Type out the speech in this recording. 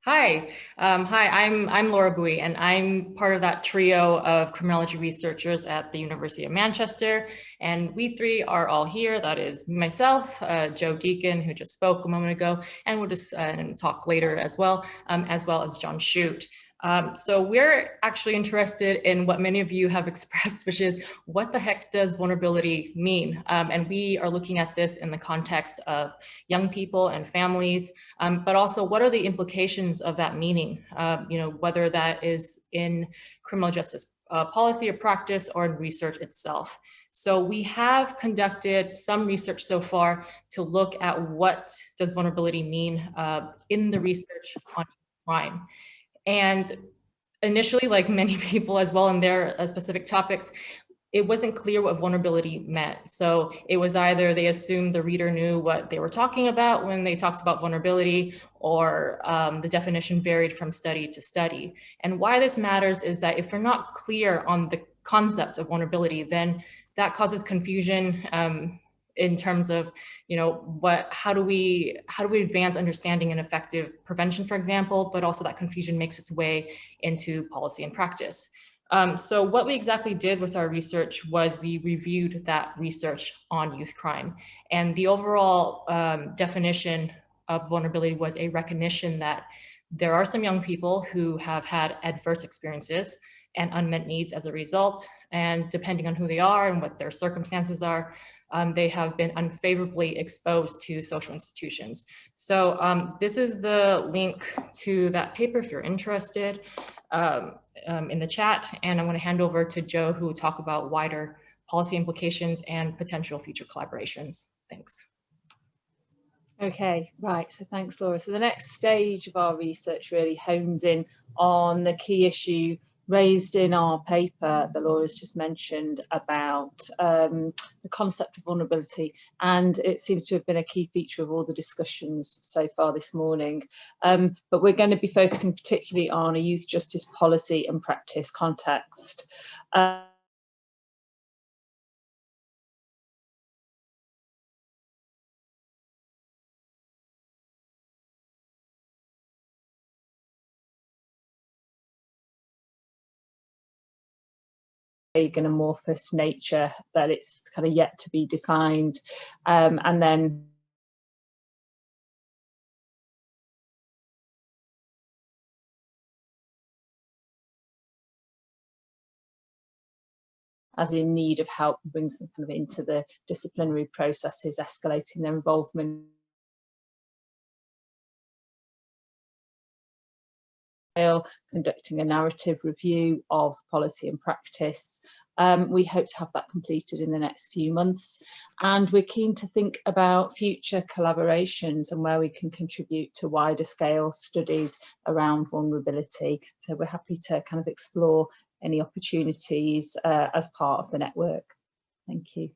Hi, I'm Laura Bui, and I'm part of that trio of criminology researchers at the University of Manchester. And we three are all here. That is myself, Joe Deakin, who just spoke a moment ago, and we'll just talk later as well as Jon Shute. So we're actually interested in what many of you have expressed, which is what the heck does vulnerability mean? And we are looking at this in the context of young people and families, but also what are the implications of that meaning? Whether that is in criminal justice policy or practice or in research itself. So we have conducted some research so far to look at what does vulnerability mean in the research on crime. And initially, like many people as well in their specific topics, it wasn't clear what vulnerability meant. So it was either they assumed the reader knew what they were talking about when they talked about vulnerability, or the definition varied from study to study. And why this matters is that if we're not clear on the concept of vulnerability, then that causes confusion in terms of, how do we advance understanding and effective prevention, for example, but also that confusion makes its way into policy and practice. So what we exactly did with our research was we reviewed that research on youth crime. And the overall definition of vulnerability was a recognition that there are some young people who have had adverse experiences and unmet needs as a result. And depending on who they are and what their circumstances are, they have been unfavorably exposed to social institutions. So this is the link to that paper if you're interested. In the chat, and I'm going to hand over to Joe, who will talk about wider policy implications and potential future collaborations. Thanks. Okay, right, so thanks, Laura. So the next stage of our research really hones in on the key issue raised in our paper that Laura's just mentioned about the concept of vulnerability, and it seems to have been a key feature of all the discussions so far this morning. But we're going to be focusing particularly on a youth justice policy and practice context. An amorphous nature that it's kind of yet to be defined, and then as in need of help, brings them kind of into the disciplinary processes, escalating their involvement. Conducting a narrative review of policy and practice. We hope to have that completed in the next few months, and we're keen to think about future collaborations and where we can contribute to wider scale studies around vulnerability. So we're happy to kind of explore any opportunities as part of the network. Thank you.